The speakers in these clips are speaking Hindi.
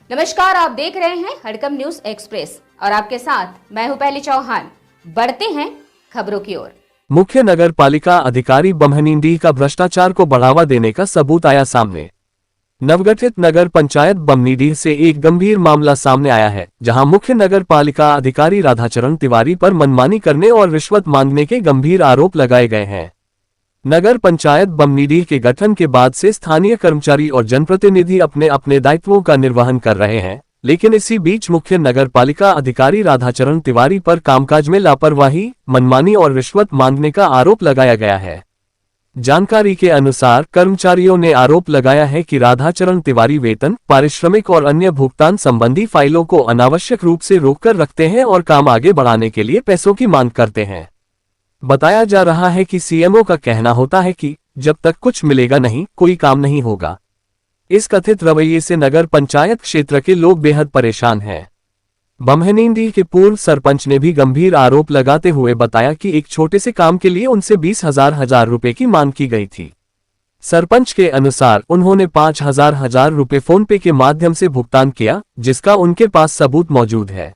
नमस्कार, आप देख रहे हैं हड़कंप न्यूज एक्सप्रेस और आपके साथ मैं हूं पहली चौहान। बढ़ते हैं खबरों की ओर। मुख्य नगर पालिका अधिकारी बम्हनीडीह का भ्रष्टाचार को बढ़ावा देने का सबूत आया सामने। नवगठित नगर पंचायत बम्हनीडीह से एक गंभीर मामला सामने आया है, जहां मुख्य नगर पालिका अधिकारी राधाचरण तिवारी पर मनमानी करने और रिश्वत मांगने के गंभीर आरोप लगाए गए हैं। नगर पंचायत बम्हनीडीह के गठन के बाद से स्थानीय कर्मचारी और जनप्रतिनिधि अपने अपने दायित्वों का निर्वहन कर रहे हैं, लेकिन इसी बीच मुख्य नगर पालिका अधिकारी राधाचरण तिवारी पर कामकाज में लापरवाही, मनमानी और रिश्वत मांगने का आरोप लगाया गया है। जानकारी के अनुसार कर्मचारियों ने आरोप लगाया है कि राधाचरण तिवारी वेतन, पारिश्रमिक और अन्य भुगतान संबंधी फाइलों को अनावश्यक रूप से रोककर रखते हैं और काम आगे बढ़ाने के लिए पैसों की मांग करते हैं। बताया जा रहा है कि सीएमओ का कहना होता है कि जब तक कुछ मिलेगा नहीं, कोई काम नहीं होगा। इस कथित रवैये से नगर पंचायत क्षेत्र के लोग बेहद परेशान हैं। बम्हनीडीह के पूर्व सरपंच ने भी गंभीर आरोप लगाते हुए बताया कि एक छोटे से काम के लिए उनसे 20,000 रुपए की मांग की गई थी। सरपंच के अनुसार उन्होंने 5,000 रुपए फोन पे के माध्यम से भुगतान किया, जिसका उनके पास सबूत मौजूद है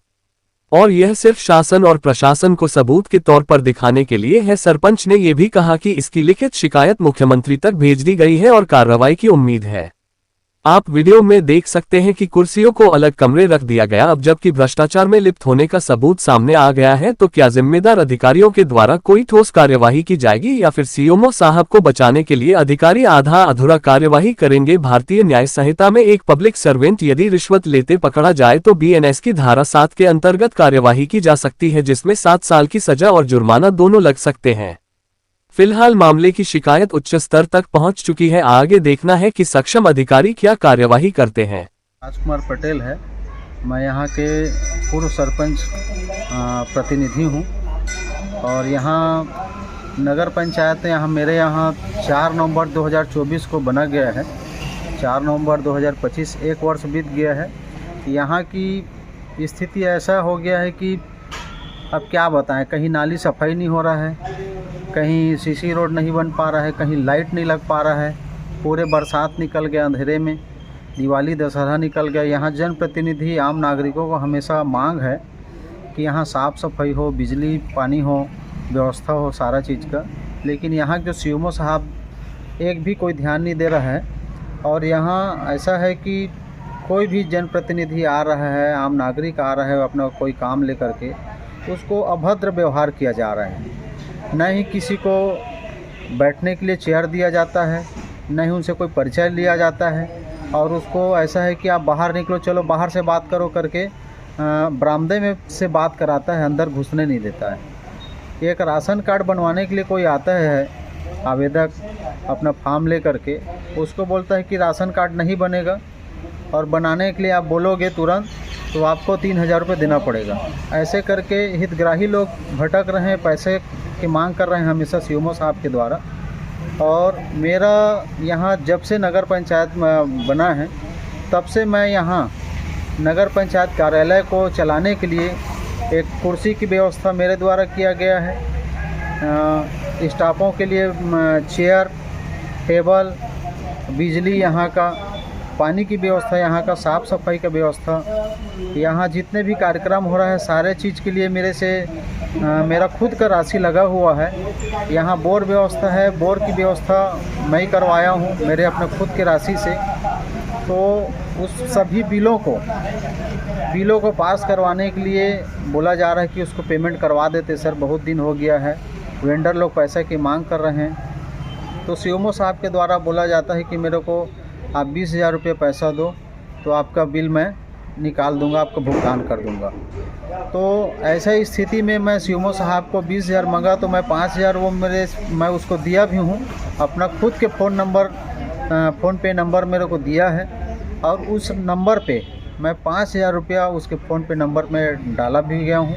और यह सिर्फ शासन और प्रशासन को सबूत के तौर पर दिखाने के लिए है। सरपंच ने यह भी कहा कि इसकी लिखित शिकायत मुख्यमंत्री तक भेज दी गई है और कार्रवाई की उम्मीद है। आप वीडियो में देख सकते हैं कि कुर्सियों को अलग कमरे रख दिया गया। अब जबकि भ्रष्टाचार में लिप्त होने का सबूत सामने आ गया है, तो क्या जिम्मेदार अधिकारियों के द्वारा कोई ठोस कार्यवाही की जाएगी या फिर सीएमओ साहब को बचाने के लिए अधिकारी आधा अधूरा कार्यवाही करेंगे? भारतीय न्याय संहिता में एक पब्लिक सर्वेंट यदि रिश्वत लेते पकड़ा जाए तो बीएनएस की धारा 7 के अंतर्गत कार्यवाही की जा सकती है, जिसमें 7 साल की सजा और जुर्माना दोनों लग सकते हैं। फिलहाल मामले की शिकायत उच्च स्तर तक पहुंच चुकी है। आगे देखना है कि सक्षम अधिकारी क्या कार्यवाही करते हैं। राजकुमार पटेल है, मैं यहाँ के पूर्व सरपंच प्रतिनिधि हूँ और यहाँ नगर पंचायत यहाँ मेरे यहाँ 4 नवंबर 2024 को बना गया है। 4 नवंबर 2025 एक वर्ष बीत गया है। यहाँ की स्थिति ऐसा हो गया है कि अब क्या बताएं, कहीं नाली सफाई नहीं हो रहा है, कहीं सीसी रोड नहीं बन पा रहा है, कहीं लाइट नहीं लग पा रहा है। पूरे बरसात निकल गया, अंधेरे में दिवाली दशहरा निकल गया। यहाँ जनप्रतिनिधि आम नागरिकों को हमेशा मांग है कि यहाँ साफ़ सफाई हो, बिजली पानी हो, व्यवस्था हो सारा चीज़ का, लेकिन यहाँ जो सीएमओ साहब एक भी कोई ध्यान नहीं दे रहा है। और यहाँ ऐसा है कि कोई भी जनप्रतिनिधि आ रहा है, आम नागरिक आ रहा है अपना कोई काम लेकर के, उसको अभद्र व्यवहार किया जा रहा है। न ही किसी को बैठने के लिए चेयर दिया जाता है, न ही उनसे कोई परिचय लिया जाता है, और उसको ऐसा है कि आप बाहर निकलो, चलो बाहर से बात करो करके बरामदे में से बात कराता है, अंदर घुसने नहीं देता है। एक राशन कार्ड बनवाने के लिए कोई आता है आवेदक अपना फॉर्म ले करके, उसको बोलता है कि राशन कार्ड नहीं बनेगा और बनाने के लिए आप बोलोगे तुरंत तो आपको 3,000 रुपये देना पड़ेगा। ऐसे करके हितग्राही लोग भटक रहे हैं, पैसे की मांग कर रहे हैं हमेशा सीएमओ साहब के द्वारा। और मेरा यहाँ जब से नगर पंचायत में बना है तब से मैं यहाँ नगर पंचायत कार्यालय को चलाने के लिए एक कुर्सी की व्यवस्था मेरे द्वारा किया गया है। स्टाफों के लिए चेयर, टेबल, बिजली, यहाँ का पानी की व्यवस्था, यहाँ का साफ़ सफाई का व्यवस्था, यहाँ जितने भी कार्यक्रम हो रहा है सारे चीज़ के लिए मेरा खुद का राशि लगा हुआ है। यहाँ बोर व्यवस्था है, बोर की व्यवस्था मैं ही करवाया हूँ मेरे अपने खुद के राशि से। तो उस सभी बिलों को पास करवाने के लिए बोला जा रहा है कि उसको पेमेंट करवा देते सर, बहुत दिन हो गया है, वेंडर लोग पैसे की मांग कर रहे हैं। तो सीएमओ साहब के द्वारा बोला जाता है कि मेरे को आप 20,000 रुपये पैसा दो तो आपका बिल मैं निकाल दूंगा, आपको भुगतान कर दूंगा। तो ऐसा स्थिति में मैं सीएमओ साहब को 20,000 मांगा तो मैं 5,000 मैं उसको दिया भी हूँ। अपना खुद के फ़ोन पे नंबर मेरे को दिया है और उस नंबर पे मैं 5,000 रुपया उसके फ़ोन पे नंबर में डाला भी गया हूँ,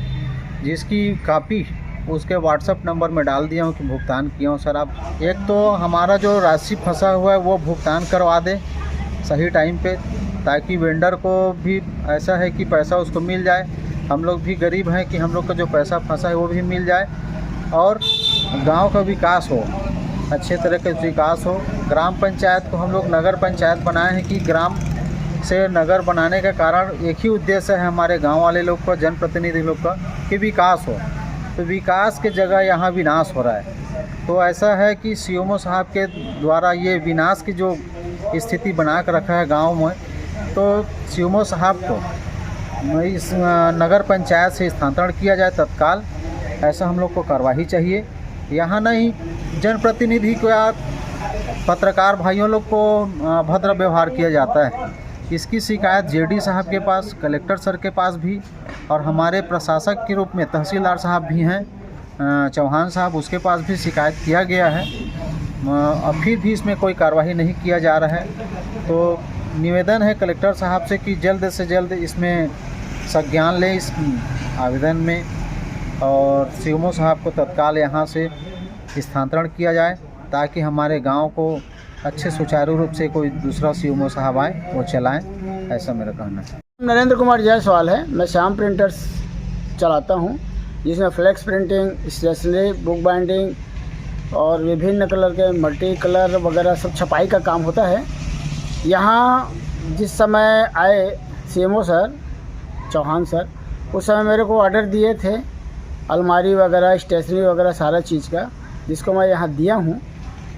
जिसकी कापी उसके व्हाट्सएप नंबर में डाल दिया हूँ कि भुगतान किया हूँ। सर आप एक तो हमारा जो राशि फंसा हुआ है वो भुगतान करवा दें सही टाइम पे, ताकि वेंडर को भी ऐसा है कि पैसा उसको मिल जाए। हम लोग भी गरीब हैं कि हम लोग का जो पैसा फंसा है वो भी मिल जाए और गांव का विकास हो, अच्छे तरह का विकास हो। ग्राम पंचायत को हम लोग नगर पंचायत बनाए हैं कि ग्राम से नगर बनाने का कारण एक ही उद्देश्य है हमारे गांव वाले लोग का, जनप्रतिनिधि लोग का, कि विकास हो। तो विकास के जगह यहाँ विनाश हो रहा है। तो ऐसा है कि सीएमओ साहब के द्वारा ये विनाश की जो स्थिति बना कर रखा है गांव में, तो सीएमओ साहब को इस नगर पंचायत से स्थानांतरण किया जाए तत्काल। ऐसा हम लोग को कार्रवाई चाहिए। यहाँ नहीं, जनप्रतिनिधि को या पत्रकार भाइयों लोग को भद्र व्यवहार किया जाता है। इसकी शिकायत जेडी साहब के पास, कलेक्टर सर के पास भी, और हमारे प्रशासक के रूप में तहसीलदार साहब भी हैं, चौहान साहब, उसके पास भी शिकायत किया गया है। अब फिर भी इसमें कोई कार्रवाई नहीं किया जा रहा है। तो निवेदन है कलेक्टर साहब से कि जल्द से जल्द इसमें संज्ञान लें इस आवेदन में, और सीएमओ साहब को तत्काल यहाँ से स्थानांतरण किया जाए, ताकि हमारे गांव को अच्छे सुचारू रूप से कोई दूसरा सीएमओ साहब आए, वो चलाएं। ऐसा मेरा कहना है। नरेंद्र कुमार जायसवाल है। मैं श्याम प्रिंटर्स चलाता हूँ, जिसमें flex printing, stationery, book binding और विभिन्न कलर के मल्टी कलर वगैरह सब छपाई का काम होता है। यहाँ जिस समय आए सीएमओ सर, चौहान सर, उस समय मेरे को ऑर्डर दिए थे अलमारी वगैरह, स्टेशनरी वगैरह सारा चीज़ का, जिसको मैं यहाँ दिया हूँ,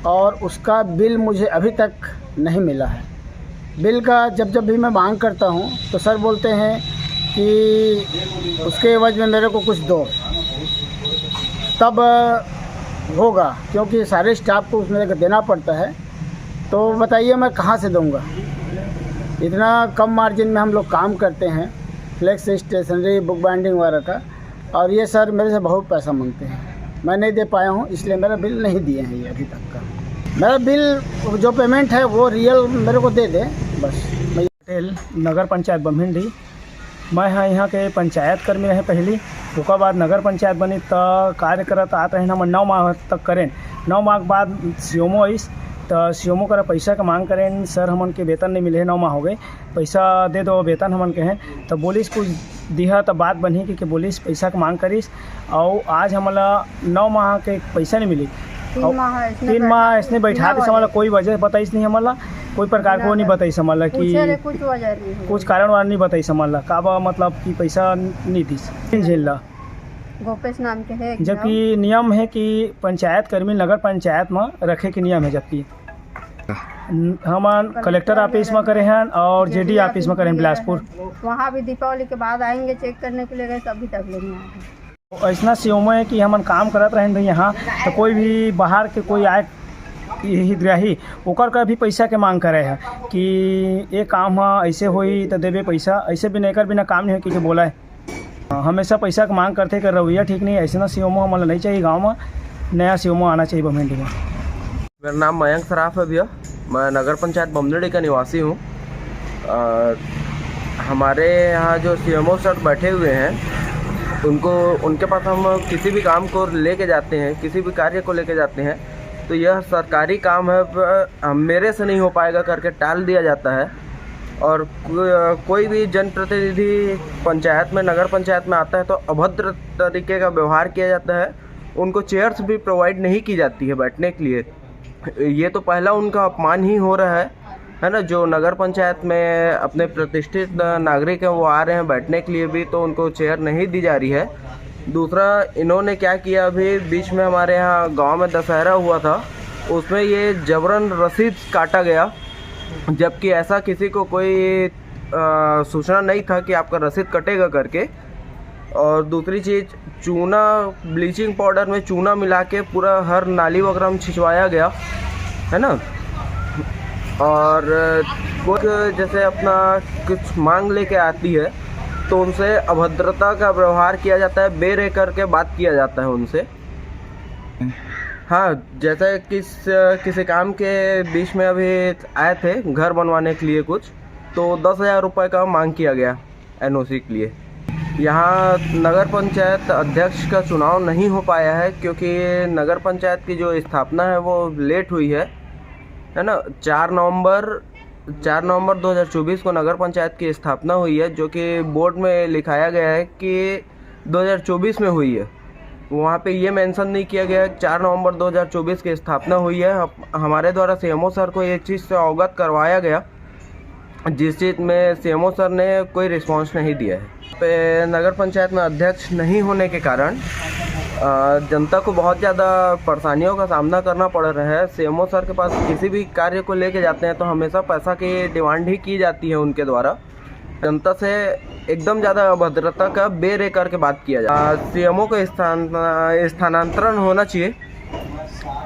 और उसका बिल मुझे अभी तक नहीं मिला है। बिल का जब भी मैं मांग करता हूँ तो सर बोलते हैं कि उसके एवज में मेरे को कुछ दो, तब होगा, क्योंकि सारे स्टाफ को उसमें देना पड़ता है। तो बताइए मैं कहाँ से दूँगा? इतना कम मार्जिन में हम लोग काम करते हैं, फ्लेक्स, स्टेशनरी, बुक बाइंडिंग वगैरह का, और ये सर मेरे से बहुत पैसा मांगते हैं। मैं नहीं दे पाया हूँ, इसलिए मेरा बिल नहीं दिए हैं ये अभी तक का। मेरा बिल जो पेमेंट है वो रियल मेरे को दे दे बस। मैं पटेल, नगर पंचायत बम्हिंडी। मैं यहाँ के पंचायत कर्मी रहे पहली, उसके बाद नगर पंचायत बनी तो कार्य करत आते हैं हम 9 माह तक करें। 9 माह के बाद सीएमओ आइस, तो सीएमओ कर पैसा का मांग करें, सर हमन के वेतन नहीं मिले, 9 माह हो गए, पैसा दे दो वेतन हमन के हैं। तो बोलिस कुछ दिहा तो बात बनी कि बोलिस पैसा का मांग करिस, और आज हमारा 9 माह के पैसा नहीं मिली। 3 माह इसने बैठा के समझ कोई वजह बताइस नहीं, हमारा कोई प्रकार को नहीं बताई समझ कि कुछ कारण वाला नहीं बताई समझ का मतलब कि पैसा नहीं थी झेल गोपेश नाम के है। जबकि नियम है कि पंचायत कर्मी नगर पंचायत में रखे के नियम है, जबकि हम कलेक्टर ऑफिस में करे हैं और जेडी ऑफिस में करे हैं बिलासपुर। वहाँ भी दीपावली के बाद आएंगे चेक करने के लिए, गए अभी तक नहीं आए। ऐसा सीएमओ है कि हम काम करत रहें भाई यहाँ, तो कोई भी बाहर के कोई आए हितग्राही ओकर का भी पैसा के मांग करे है कि ये काम है ऐसे होई तो देवे पैसा, ऐसे भी नहीं कर बिना काम नहीं हो कि बोला है। हमेशा पैसा का मांग करते कर रवैया ठीक नहीं है। ऐसा ना सीएमओ हमारा नहीं चाहिए गाँव में, नया सीएमओ आना चाहिए बम्हिंडी में। मेरा नाम मयंक सराफ है भैया, मैं नगर पंचायत बम्हिंडी का निवासी हूँ। हमारे यहाँ जो सीएमओ सर बैठे हुए हैं, उनके पास हम किसी भी काम को लेके जाते हैं, किसी भी कार्य को लेके जाते हैं, तो यह सरकारी काम है, मेरे से नहीं हो पाएगा करके टाल दिया जाता है। और कोई भी जनप्रतिनिधि पंचायत में, नगर पंचायत में आता है तो अभद्र तरीके का व्यवहार किया जाता है। उनको चेयर्स भी प्रोवाइड नहीं की जाती है बैठने के लिए। ये तो पहला उनका अपमान ही हो रहा है ना। जो नगर पंचायत में अपने प्रतिष्ठित नागरिक हैं वो आ रहे हैं बैठने के लिए भी, तो उनको चेयर नहीं दी जा रही है। दूसरा, इन्होंने क्या किया, अभी बीच में हमारे यहाँ गांव में दशहरा हुआ था, उसमें ये जबरन रसीद काटा गया, जबकि ऐसा किसी को कोई सूचना नहीं था कि आपका रसीद कटेगा करके। और दूसरी चीज़, चूना, ब्लीचिंग पाउडर में चूना मिला के पूरा हर नाली वगैरह में छिंचवाया गया है ना। और कुछ जैसे अपना कुछ मांग लेके आती है तो उनसे अभद्रता का व्यवहार किया जाता है, बेरे करके बात किया जाता है उनसे। हाँ, जैसे किसी काम के बीच में अभी आए थे घर बनवाने के लिए कुछ, तो 10,000 रुपये का मांग किया गया एनओसी के लिए। यहाँ नगर पंचायत अध्यक्ष का चुनाव नहीं हो पाया है, क्योंकि नगर पंचायत की जो स्थापना है वो लेट हुई है ना। 4 नवंबर 2024 को नगर पंचायत की स्थापना हुई है, जो कि बोर्ड में लिखाया गया है कि 2024 में हुई है। वहाँ पे ये मेंशन नहीं किया गया है 4 नवंबर 2024 की स्थापना हुई है। हमारे द्वारा सीएमओ सर को ये चीज़ से अवगत करवाया गया जिस चीज़ में सीएमओ सर ने कोई रिस्पांस नहीं दिया है। पे नगर पंचायत में अध्यक्ष नहीं होने के कारण जनता को बहुत ज़्यादा परेशानियों का सामना करना पड़ रहा है। सीएमओ सर के पास किसी भी कार्य को लेके जाते हैं तो हमेशा पैसा की डिमांड ही की जाती है उनके द्वारा। जनता से एकदम ज़्यादा अभद्रता का बेरे करके बात किया जाता है। सीएमओ को स्थानांतरण होना चाहिए,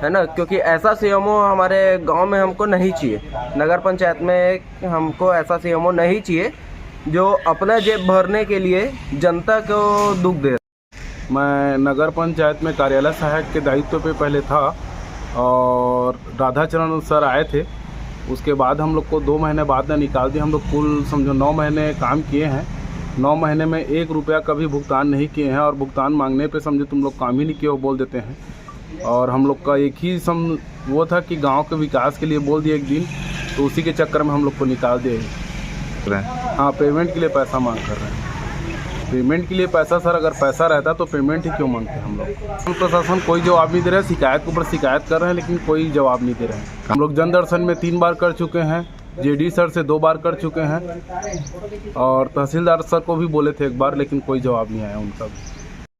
है ना, क्योंकि ऐसा सीएमओ हमारे गांव में हमको नहीं चाहिए। नगर पंचायत में हमको ऐसा सीएमओ नहीं चाहिए जो अपना जेब भरने के लिए जनता को दुख दे। मैं नगर पंचायत में कार्यालय सहायक के दायित्व पे पहले था और राधाचरण सर आए थे। उसके बाद हम लोग को 2 महीने बाद में निकाल दिया। हम लोग कुल समझो 9 महीने काम किए हैं। 9 महीने में 1 रुपया कभी भुगतान नहीं किए हैं और भुगतान मांगने पे समझो तुम लोग काम ही नहीं किए हो बोल देते हैं। और हम लोग का एक ही वो था कि गांव के विकास के लिए बोल दिया एक दिन, तो उसी के चक्कर में हम लोग को निकाल दिए। हाँ, पेमेंट के लिए पैसा मांग कर रहे हैं। पेमेंट के लिए पैसा सर, अगर पैसा रहता तो पेमेंट ही क्यों मांगते हैं हम लोग। प्रशासन कोई जवाब नहीं दे रहा है। शिकायत के ऊपर शिकायत कर रहे हैं लेकिन कोई जवाब नहीं दे रहे हैं। हम लोग जनदर्शन में 3 बार कर चुके हैं, जेडी सर से 2 बार कर चुके हैं और तहसीलदार सर को भी बोले थे 1 बार, लेकिन कोई जवाब नहीं आया उनका भी।